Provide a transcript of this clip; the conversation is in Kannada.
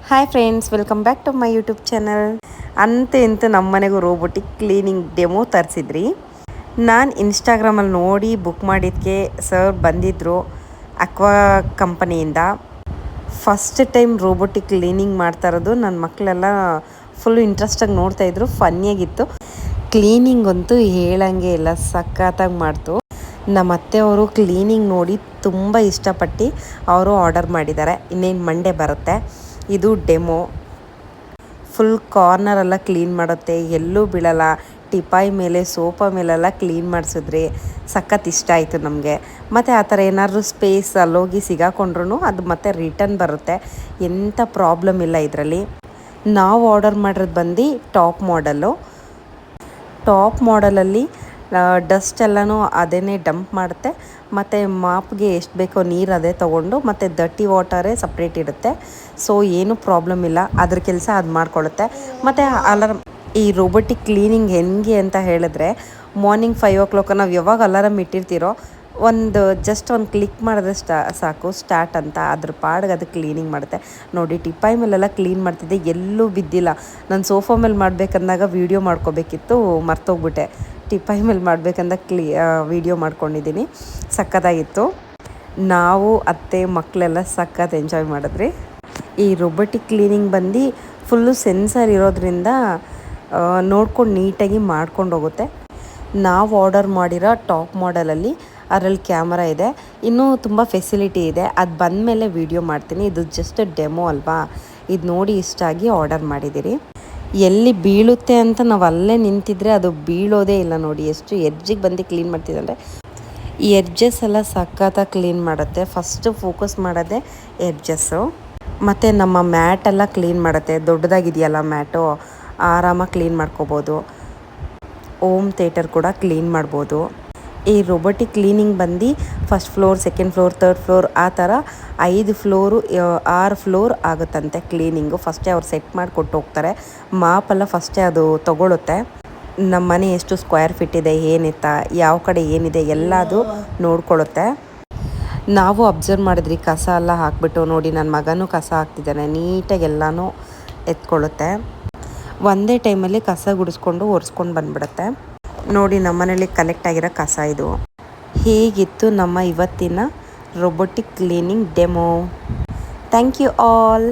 Hi friends, welcome back to my YouTube channel. ಇಂತೂ ನಮ್ಮ ಮನೆಗೂ ರೋಬೋಟಿಕ್ ಕ್ಲೀನಿಂಗ್ ಡೆಮೋ ತರಿಸಿದ್ರಿ. ನಾನು ಇನ್ಸ್ಟಾಗ್ರಾಮಲ್ಲಿ ನೋಡಿ ಬುಕ್ ಮಾಡಿದ್ದಕ್ಕೆ ಸರ್ ಬಂದಿದ್ದರು ಅಕ್ವಾ ಕಂಪನಿಯಿಂದ. ಫಸ್ಟ್ ಟೈಮ್ ರೋಬೋಟಿಕ್ ಕ್ಲೀನಿಂಗ್ ಮಾಡ್ತಾ ಇರೋದು. ನನ್ನ ಮಕ್ಕಳೆಲ್ಲ ಫುಲ್ ಇಂಟ್ರೆಸ್ಟಾಗಿ ನೋಡ್ತಾಯಿದ್ರು, ಫನ್ನಿಯಾಗಿತ್ತು. ಕ್ಲೀನಿಂಗ್ ಅಂತೂ ಹೇಳಂಗೆ ಇಲ್ಲ, ಸಖತ್ತಾಗಿ ಮಾಡ್ತು. ನಮ್ಮ ಅತ್ತೆಯವರು ಕ್ಲೀನಿಂಗ್ ನೋಡಿ ತುಂಬ ಇಷ್ಟಪಟ್ಟು ಅವರು ಆರ್ಡರ್ ಮಾಡಿದ್ದಾರೆ. ಇನ್ನೇನು ಮಂಡೇ ಬರುತ್ತೆ. ಇದು ಡೆಮೋ. ಫುಲ್ ಕಾರ್ನರೆಲ್ಲ ಕ್ಲೀನ್ ಮಾಡುತ್ತೆ, ಎಲ್ಲೂ ಬೀಳಲ್ಲ. ಟಿಪಾಯಿ ಮೇಲೆ, ಸೋಫಾ ಮೇಲೆಲ್ಲ ಕ್ಲೀನ್ ಮಾಡಿಸಿದ್ರಿ. ಸಖತ್ ಇಷ್ಟ ಆಯಿತು ನಮಗೆ. ಮತ್ತು ಆ ಥರ ಏನಾದರೂ ಸ್ಪೇಸ್ ಅಲ್ಲೋಗಿ ಸಿಗಾಕೊಂಡ್ರೂ ಅದು ಮತ್ತೆ ರಿಟರ್ನ್ ಬರುತ್ತೆ. ಎಂಥ ಪ್ರಾಬ್ಲಮ್ ಇಲ್ಲ ಇದರಲ್ಲಿ. ನಾವು ಆರ್ಡರ್ ಮಾಡಿರೋದು ಬಂದು ಟಾಪ್ ಮಾಡಲಲ್ಲಿ ಡಸ್ಟ್ ಎಲ್ಲನೂ ಅದೇ ಡಂಪ್ ಮಾಡುತ್ತೆ. ಮತ್ತು ಮಾಪ್ಗೆ ಎಷ್ಟು ಬೇಕೋ ನೀರು ಅದೇ ತೊಗೊಂಡು, ಮತ್ತು ಡರ್ಟಿ ವಾಟರೇ ಸಪ್ರೇಟ್ ಇಡುತ್ತೆ. ಸೊ ಏನೂ ಪ್ರಾಬ್ಲಮ್ ಇಲ್ಲ, ಅದ್ರ ಕೆಲಸ ಅದು ಮಾಡ್ಕೊಳ್ಳುತ್ತೆ. ಮತ್ತು ಅಲಾರಮ್, ಈ ರೋಬೋಟಿಕ್ ಕ್ಲೀನಿಂಗ್ ಹೆಂಗೆ ಅಂತ ಹೇಳಿದ್ರೆ, ಮಾರ್ನಿಂಗ್ 5 o'clock ನಾವು ಯಾವಾಗ ಅಲಾರಮ್ ಇಟ್ಟಿರ್ತೀರೋ ಜಸ್ಟ್ ಒಂದು ಕ್ಲಿಕ್ ಮಾಡಿದ್ರೆ ಸಾಕು, ಸ್ಟಾರ್ಟ್ ಅಂತ ಅದ್ರ ಪಾಡಿಗೆ ಅದು ಕ್ಲೀನಿಂಗ್ ಮಾಡುತ್ತೆ. ನೋಡಿ, ಟಿಪಾಯಿ ಮೇಲೆಲ್ಲ ಕ್ಲೀನ್ ಮಾಡ್ತಿದ್ದೆ, ಎಲ್ಲೂ ಬಿದ್ದಿಲ್ಲ. ನಾನು ಸೋಫಾ ಮೇಲೆ ಮಾಡಬೇಕಂದಾಗ ವೀಡಿಯೋ ಮಾಡ್ಕೋಬೇಕಿತ್ತು, ಮರ್ತೋಗ್ಬಿಟ್ಟೆ. ಟಿಪಾಯಿ ಮೇಲೆ ಮಾಡಬೇಕಂದಾಗ ವೀಡಿಯೋ ಮಾಡ್ಕೊಂಡಿದ್ದೀನಿ. ಸಖತ್ತಾಗಿತ್ತು. ನಾವು ಅತ್ತೆ ಮಕ್ಕಳೆಲ್ಲ ಸಖತ್ ಎಂಜಾಯ್ ಮಾಡಿದ್ರಿ. ಈ ರೋಬೋಟಿಕ್ ಕ್ಲೀನಿಂಗ್ ಬಂದು ಫುಲ್ಲು ಸೆನ್ಸರ್ ಇರೋದ್ರಿಂದ ನೋಡ್ಕೊಂಡು ನೀಟಾಗಿ ಮಾಡ್ಕೊಂಡು ಹೋಗುತ್ತೆ. ನಾವು ಆರ್ಡರ್ ಮಾಡಿರೋ ಟಾಪ್ ಮಾಡಲಲ್ಲಿ ಅದರಲ್ಲಿ ಕ್ಯಾಮರಾ ಇದೆ, ಇನ್ನೂ ತುಂಬ ಫೆಸಿಲಿಟಿ ಇದೆ. ಅದು ಬಂದಮೇಲೆ ವೀಡಿಯೋ ಮಾಡ್ತೀನಿ. ಇದು ಜಸ್ಟ್ ಡೆಮೋ ಅಲ್ವಾ, ಇದು ನೋಡಿ ಇಷ್ಟ ಆಗಿ ಆರ್ಡರ್ ಮಾಡಿದ್ದೀರಿ. ಎಲ್ಲಿ ಬೀಳುತ್ತೆ ಅಂತ ನಾವು ಅಲ್ಲೇ ನಿಂತಿದ್ರೆ ಅದು ಬೀಳೋದೇ ಇಲ್ಲ. ನೋಡಿ ಎಷ್ಟು ಎಡ್ಜಿಗೆ ಬಂದು ಕ್ಲೀನ್ ಮಾಡ್ತಿದ್ದಂದರೆ, ಈ ಎಡ್ಜಸ್ ಎಲ್ಲ ಸಖತ್ತಾಗಿ ಕ್ಲೀನ್ ಮಾಡುತ್ತೆ. ಫಸ್ಟು ಫೋಕಸ್ ಮಾಡೋದೇ ಎಡ್ಜಸ್ಸು. ಮತ್ತು ನಮ್ಮ ಮ್ಯಾಟೆಲ್ಲ ಕ್ಲೀನ್ ಮಾಡುತ್ತೆ. ದೊಡ್ಡದಾಗಿದೆಯಲ್ಲ ಮ್ಯಾಟು, ಆರಾಮಾಗಿ ಕ್ಲೀನ್ ಮಾಡ್ಕೋಬೋದು. ಹೋಮ್ ಥಿಯೇಟರ್ ಕೂಡ ಕ್ಲೀನ್ ಮಾಡ್ಬೋದು. ಈ ರೋಬೋಟಿಕ್ ಕ್ಲೀನಿಂಗ್ ಬಂದು first floor, second floor, third floor, ಆ ಥರ 5 ಫ್ಲೋರು 6 ಫ್ಲೋರ್ ಆಗುತ್ತಂತೆ ಕ್ಲೀನಿಂಗು. ಫಸ್ಟೇ ಅವ್ರು ಸೆಟ್ ಮಾಡಿಕೊಟ್ಟು ಹೋಗ್ತಾರೆ. ಮಾಪೆಲ್ಲ ಫಸ್ಟೇ ಅದು ತೊಗೊಳುತ್ತೆ. ನಮ್ಮ ಮನೆ ಎಷ್ಟು ಸ್ಕ್ವೇರ್ ಫೀಟ್ ಇದೆ, ಏನಿತ್ತ, ಯಾವ ಕಡೆ ಏನಿದೆ ಎಲ್ಲ ಅದು ನೋಡ್ಕೊಳ್ಳುತ್ತೆ. ನಾವು ಅಬ್ಸರ್ವ್ ಮಾಡಿದ್ರಿ, ಕಸ ಎಲ್ಲ ಹಾಕ್ಬಿಟ್ಟು. ನೋಡಿ, ನನ್ನ ಮಗನೂ ಕಸ ಹಾಕ್ತಿದ್ದಾನೆ, ನೀಟಾಗಿ ಎಲ್ಲನೂ ಎತ್ಕೊಳ್ಳುತ್ತೆ. ಒಂದೇ ಟೈಮಲ್ಲಿ ಕಸ ಗುಡಿಸ್ಕೊಂಡು ಒರೆಸ್ಕೊಂಡು ಬಂದುಬಿಡುತ್ತೆ. ನೋಡಿ, ನಮ್ಮ ಮನೇಲಿ ಕಲೆಕ್ಟ್ ಆಗಿರೋ ಕಸ ಇದು. ಹೇಗಿತ್ತು ನಮ್ಮ ಇವತ್ತಿನ robotic cleaning demo? Thank you all.